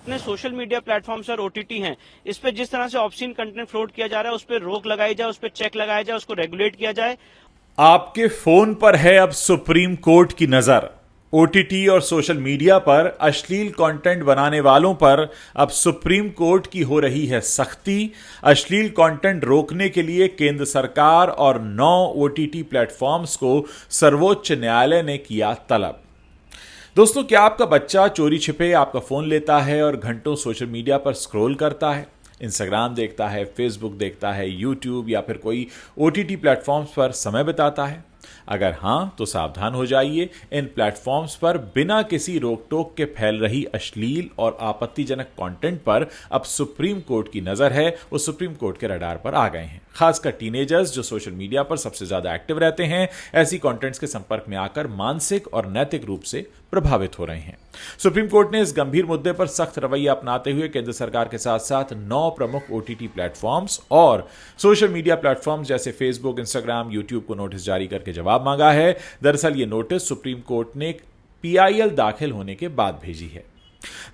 अपने social media platforms और OTT हैं, इस पे जिस तरह से ऑब्सीन कंटेंट फ्लोट किया जा रहा है, उस पर रोक लगाई जाए, उस पर चेक लगाया जाए, उसको रेगुलेट किया जाए। आपके फोन पर है अब सुप्रीम कोर्ट की नजर। ओटीटी और सोशल मीडिया पर अश्लील कंटेंट बनाने वालों पर अब सुप्रीम कोर्ट की हो रही है सख्ती। अश्लील कंटेंट रोकने के लिए केंद्र सरकार और 9 ओटीटी प्लेटफॉर्म्स को सर्वोच्च न्यायालय ने किया तलब। दोस्तों, क्या आपका बच्चा चोरी छिपे आपका फोन लेता है और घंटों सोशल मीडिया पर स्क्रॉल करता है, इंस्टाग्राम देखता है, फेसबुक देखता है, यूट्यूब या फिर कोई ओटीटी प्लेटफॉर्म्स पर समय बिताता है? अगर हां तो सावधान हो जाइए। इन प्लेटफॉर्म्स पर बिना किसी रोक टोक के फैल रही अश्लील और आपत्तिजनक कंटेंट पर अब सुप्रीम कोर्ट की नजर है। वो सुप्रीम कोर्ट के रडार पर आ गए हैं। खासकर टीनेजर्स जो सोशल मीडिया पर सबसे ज्यादा एक्टिव रहते हैं, ऐसी कंटेंट्स के संपर्क में आकर मानसिक और नैतिक रूप से प्रभावित हो रहे हैं। सुप्रीम कोर्ट ने इस गंभीर मुद्दे पर सख्त रवैया अपनाते हुए केंद्र सरकार के साथ साथ 9 प्रमुख ओटीटी प्लेटफॉर्म्स और सोशल मीडिया प्लेटफॉर्म्स जैसे फेसबुक, इंस्टाग्राम, यूट्यूब को नोटिस जारी करके जवाब मांगा है। दरअसल ये नोटिस सुप्रीम कोर्ट ने पीआईएल दाखिल होने के बाद भेजी है।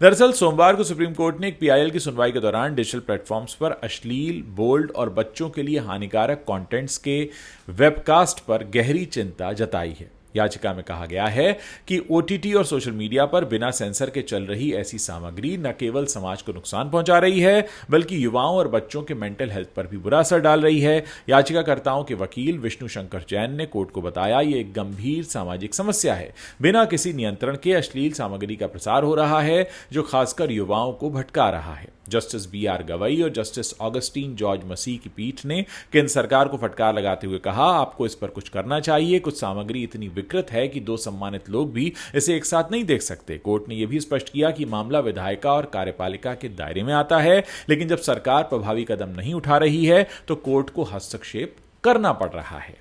दरअसल सोमवार को सुप्रीम कोर्ट ने एक पीआईएल की सुनवाई के दौरान डिजिटल प्लेटफॉर्म्स पर अश्लील, बोल्ड और बच्चों के लिए हानिकारक कंटेंट्स के वेबकास्ट पर गहरी चिंता जताई है। याचिका में कहा गया है कि ओटीटी और सोशल मीडिया पर बिना सेंसर के चल रही ऐसी सामग्री न केवल समाज को नुकसान पहुंचा रही है, बल्कि युवाओं और बच्चों के मेंटल हेल्थ पर भी बुरा असर डाल रही है। याचिकाकर्ताओं के वकील विष्णु शंकर जैन ने कोर्ट को बताया, यह एक गंभीर सामाजिक समस्या है। बिना किसी नियंत्रण के अश्लील सामग्री का प्रसार हो रहा है जो खासकर युवाओं को भटका रहा है। जस्टिस बीआर गवई और जस्टिस ऑगस्टीन जॉर्ज मसीह की पीठ ने केंद्र सरकार को फटकार लगाते हुए कहा, आपको इस पर कुछ करना चाहिए। कुछ सामग्री इतनी विकृत है कि 2 सम्मानित लोग भी इसे एक साथ नहीं देख सकते। कोर्ट ने यह भी स्पष्ट किया कि मामला विधायिका और कार्यपालिका के दायरे में आता है, लेकिन जब सरकार प्रभावी कदम नहीं उठा रही है तो कोर्ट को हस्तक्षेप करना पड़ रहा है।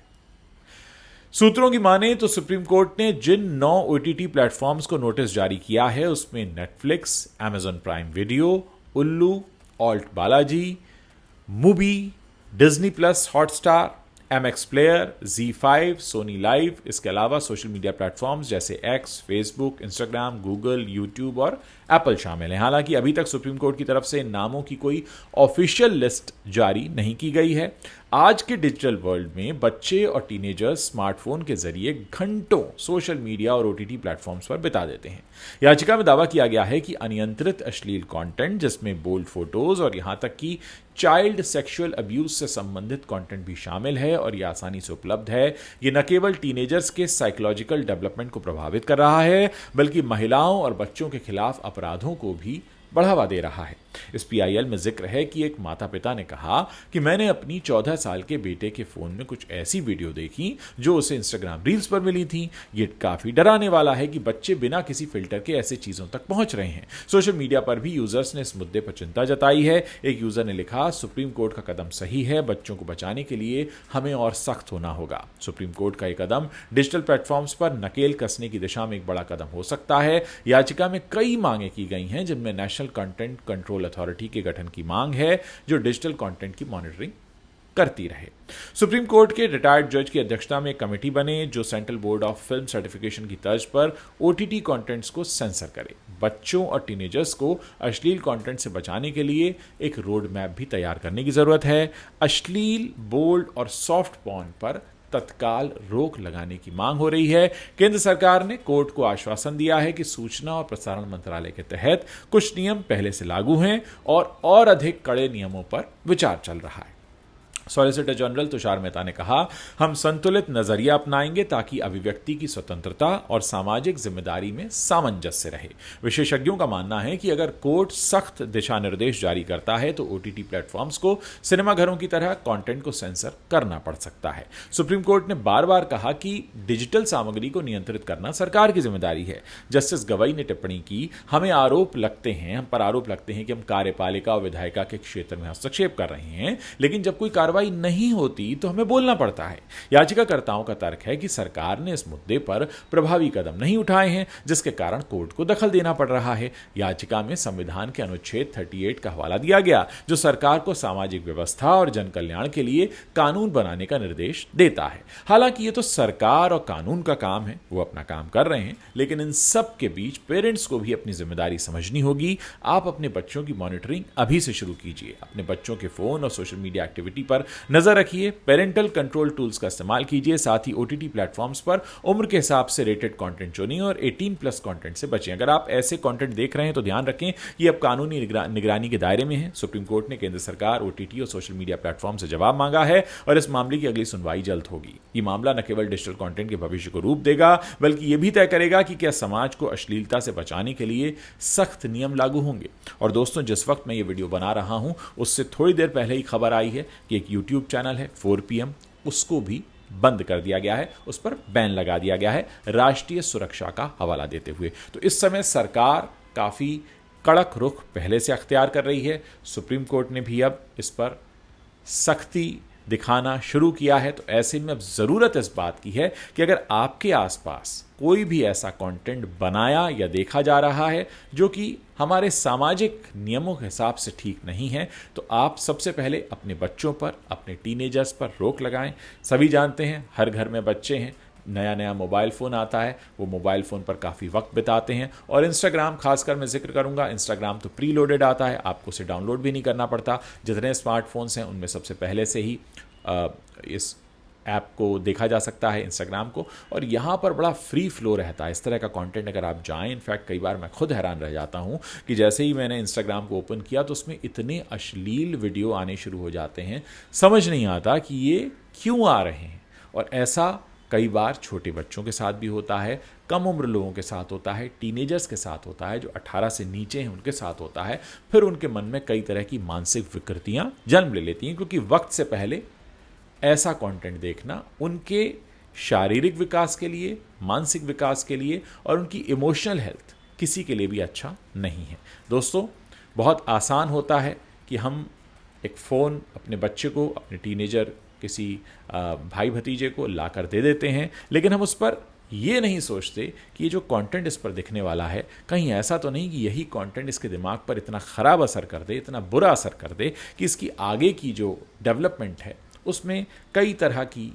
सूत्रों की माने तो सुप्रीम कोर्ट ने जिन 9 ओटीटी प्लेटफॉर्म्स को नोटिस जारी किया है उसमें Netflix, Amazon Prime Video, Ullu, Alt Balaji, MUBI, Disney plus Hotstar, MX Player, जी5, सोनी लाइव, इसके अलावा सोशल मीडिया प्लेटफॉर्म्स जैसे X, Facebook, Instagram, Google, YouTube और एप्पल शामिल हैं। हालांकि अभी तक सुप्रीम कोर्ट की तरफ से इन नामों की कोई ऑफिशियल लिस्ट जारी नहीं की गई है। आज के डिजिटल वर्ल्ड में बच्चे और टीनेजर्स स्मार्टफोन के जरिए घंटों सोशल मीडिया और ओटीटी प्लेटफॉर्म्स पर बिता देते हैं। याचिका में दावा किया गया है कि अनियंत्रित अश्लील कंटेंट जिसमें बोल्ड फोटोज और यहां तक कि चाइल्ड सेक्सुअल अब्यूज से संबंधित कंटेंट भी शामिल है और यह आसानी से उपलब्ध है। यह न केवल टीनेजर्स के साइकोलॉजिकल डेवलपमेंट को प्रभावित कर रहा है, बल्कि महिलाओं और बच्चों के खिलाफ अपराधों को भी बढ़ावा दे रहा है। इस पीआईएल में जिक्र है कि एक माता पिता ने कहा कि मैंने अपनी 14 साल के बेटे के फोन में कुछ ऐसी वीडियो देखी जो उसे इंस्टाग्राम रील्स पर मिली थी। ये काफी डराने वाला है कि बच्चे बिना किसी फिल्टर के ऐसे चीजों तक पहुंच रहे हैं। सोशल मीडिया पर भी यूजर्स ने इस मुद्दे पर चिंता जताई है। एक यूजर ने लिखा, सुप्रीम कोर्ट का कदम सही है, बच्चों को बचाने के लिए हमें और सख्त होना होगा। सुप्रीम कोर्ट का यह कदम डिजिटल प्लेटफॉर्म्स पर नकेल कसने की दिशा में एक बड़ा कदम हो सकता है। याचिका में कई मांगे की गई हैं, जिनमें नेशनल कंटेंट कंट्रोल अथॉरिटी के गठन की मांग है जो डिजिटल कंटेंट की मॉनिटरिंग करती रहे। सुप्रीम कोर्ट के रिटायर्ड जज की अध्यक्षता में एक कमेटी बने जो central board of film certification की तर्ज पर ओटीटी कंटेंट्स को सेंसर करे। बच्चों और टीनेजर्स को अश्लील कंटेंट से बचाने के लिए एक रोड मैप भी तैयार करने की जरूरत है। अश्लील, बोल्ड और सॉफ्ट पॉर्न पर तत्काल रोक लगाने की मांग हो रही है। केंद्र सरकार ने कोर्ट को आश्वासन दिया है कि सूचना और प्रसारण मंत्रालय के तहत कुछ नियम पहले से लागू हैं और अधिक कड़े नियमों पर विचार चल रहा है। सॉलिसिटर जनरल तुषार मेहता ने कहा, हम संतुलित नजरिया अपनाएंगे ताकि अभिव्यक्ति की स्वतंत्रता और सामाजिक जिम्मेदारी में सामंजस्य रहे। विशेषज्ञों का मानना है कि अगर कोर्ट सख्त दिशा निर्देश जारी करता है तो ओटीटी प्लेटफॉर्म्स को सिनेमाघरों की तरह कंटेंट को सेंसर करना पड़ सकता है। सुप्रीम कोर्ट ने बार बार कहा कि डिजिटल सामग्री को नियंत्रित करना सरकार की जिम्मेदारी है। जस्टिस गवई ने टिप्पणी की, हम पर आरोप लगते हैं कि हम कार्यपालिका और विधायिका के क्षेत्र में हस्तक्षेप कर रहे हैं, लेकिन जब कोई कार्रवाई कार्रवाई नहीं होती तो हमें बोलना पड़ता है। याचिकाकर्ताओं का तर्क है कि सरकार ने इस मुद्दे पर प्रभावी कदम नहीं उठाए हैं, जिसके कारण कोर्ट को दखल देना पड़ रहा है। याचिका में संविधान के अनुच्छेद 38 का हवाला दिया गया, जो सरकार को सामाजिक व्यवस्था और जन कल्याण के लिए कानून बनाने का निर्देश देता है। हालांकि ये तो सरकार और कानून का काम है, वो अपना काम कर रहे हैं, लेकिन इन सब के बीच पेरेंट्स को भी अपनी जिम्मेदारी समझनी होगी। आप अपने बच्चों की मॉनिटरिंग अभी से शुरू कीजिए। अपने बच्चों के फोन और सोशल मीडिया एक्टिविटी पर नजर रखिए। पेरेंटल कंट्रोल टूल्स का इस्तेमाल कीजिए। साथ ही ओटीटी प्लेटफॉर्म्स पर उम्र के हिसाब से रेटेड कंटेंट चुनिए और 18+ कंटेंट से बचें। अगर आप ऐसे कंटेंट देख रहे हैं तो ध्यान रखें, ये अब कानूनी निगरानी के दायरे में है। सुप्रीम कोर्ट ने केंद्र सरकार, ओटीटी और सोशल मीडिया प्लेटफॉर्म से जवाब मांगा है और इस मामले की अगली सुनवाई जल्द होगी। ये मामला न केवल डिजिटल कंटेंट के भविष्य को रूप देगा, बल्कि यह भी तय करेगा कि क्या समाज को अश्लीलता से बचाने के लिए सख्त नियम लागू होंगे। और दोस्तों, जिस वक्त मैं ये वीडियो बना रहा हूं, उससे थोड़ी देर पहले ही खबर आई है कि एक यूट्यूब चैनल है 4PM, उसको भी बंद कर दिया गया है, उस पर बैन लगा दिया गया है, राष्ट्रीय सुरक्षा का हवाला देते हुए। तो इस समय सरकार काफी कड़क रुख पहले से अख्तियार कर रही है। सुप्रीम कोर्ट ने भी अब इस पर सख्ती दिखाना शुरू किया है। तो ऐसे में अब जरूरत इस बात की है कि अगर आपके आसपास कोई भी ऐसा कंटेंट बनाया या देखा जा रहा है जो कि हमारे सामाजिक नियमों के हिसाब से ठीक नहीं है, तो आप सबसे पहले अपने बच्चों पर, अपने टीनेजर्स पर रोक लगाएं। सभी जानते हैं, हर घर में बच्चे हैं, नया नया मोबाइल फ़ोन आता है, वो मोबाइल फ़ोन पर काफ़ी वक्त बिताते हैं। और इंस्टाग्राम खासकर मैं जिक्र करूंगा, इंस्टाग्राम तो प्री लोडेड आता है, आपको उसे डाउनलोड भी नहीं करना पड़ता। जितने स्मार्टफोन्स हैं उनमें सबसे पहले से ही इस ऐप को देखा जा सकता है, इंस्टाग्राम को, और यहाँ पर बड़ा फ्री फ्लो रहता है। इस तरह का कंटेंट अगर आप जाएं, इनफैक्ट कई बार मैं खुद हैरान रह जाता हूँ कि जैसे ही मैंने इंस्टाग्राम को ओपन किया तो उसमें इतने अश्लील वीडियो आने शुरू हो जाते हैं, समझ नहीं आता कि ये क्यों आ रहे हैं। और ऐसा कई बार छोटे बच्चों के साथ भी होता है, कम उम्र लोगों के साथ होता है, टीनेजर्स के साथ होता है, जो 18 से नीचे हैं उनके साथ होता है। फिर उनके मन में कई तरह की मानसिक विकृतियाँ जन्म ले लेती हैं, क्योंकि वक्त से पहले ऐसा कंटेंट देखना उनके शारीरिक विकास के लिए, मानसिक विकास के लिए और उनकी इमोशनल हेल्थ किसी के लिए भी अच्छा नहीं है। दोस्तों, बहुत आसान होता है कि हम एक फ़ोन अपने बच्चे को, अपने टीनेजर किसी भाई भतीजे को लाकर दे देते हैं, लेकिन हम उस पर ये नहीं सोचते कि ये जो कंटेंट इस पर दिखने वाला है, कहीं ऐसा तो नहीं कि यही कंटेंट इसके दिमाग पर इतना ख़राब असर कर दे, इतना बुरा असर कर दे कि इसकी आगे की जो डेवलपमेंट है उसमें कई तरह की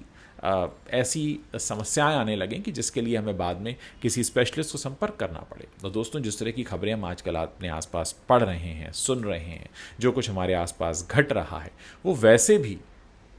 ऐसी समस्याएं आने लगें कि जिसके लिए हमें बाद में किसी स्पेशलिस्ट को संपर्क करना पड़े। तो दोस्तों, जिस तरह की खबरें हम आजकल अपने आसपास पढ़ रहे हैं, सुन रहे हैं, जो कुछ हमारे आसपास घट रहा है, वो वैसे भी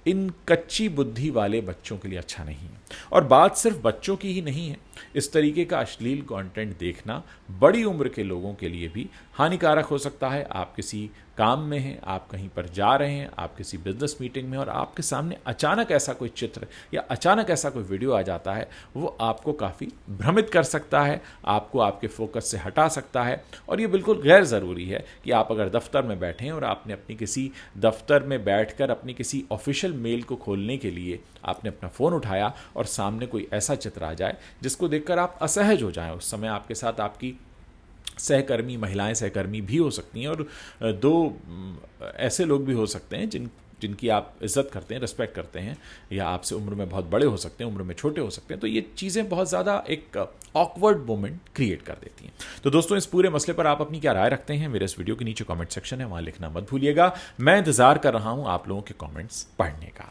इन कच्ची बुद्धि वाले बच्चों के लिए अच्छा नहीं है। और बात सिर्फ बच्चों की ही नहीं है, इस तरीके का अश्लील कंटेंट देखना बड़ी उम्र के लोगों के लिए भी हानिकारक हो सकता है। आप किसी काम में हैं, आप कहीं पर जा रहे हैं, आप किसी बिजनेस मीटिंग में, और आपके सामने अचानक ऐसा कोई चित्र या अचानक ऐसा कोई वीडियो आ जाता है, वो आपको काफ़ी भ्रमित कर सकता है, आपको आपके फोकस से हटा सकता है। और ये बिल्कुल गैर ज़रूरी है कि आप अगर दफ्तर में बैठें और आपने अपनी किसी दफ्तर में बैठकर अपनी किसी ऑफिशियल मेल को खोलने के लिए आपने अपना फ़ोन उठाया और सामने कोई ऐसा चित्र आ जाए जिसको देखकर आप असहज हो जाएं। उस समय आपके साथ आपकी सहकर्मी, महिलाएं सहकर्मी भी हो सकती हैं, और 2 ऐसे लोग भी हो सकते हैं जिनकी आप इज्जत करते हैं, रिस्पेक्ट करते हैं, या आपसे उम्र में बहुत बड़े हो सकते हैं, उम्र में छोटे हो सकते हैं। तो ये चीज़ें बहुत ज़्यादा एक ऑकवर्ड मोमेंट क्रिएट कर देती हैं। तो दोस्तों, इस पूरे मसले पर आप अपनी क्या राय रखते हैं, मेरे इस वीडियो के नीचे कमेंट सेक्शन है, वहाँ लिखना मत भूलिएगा। मैं इंतज़ार कर रहा हूँ आप लोगों के कमेंट्स पढ़ने का।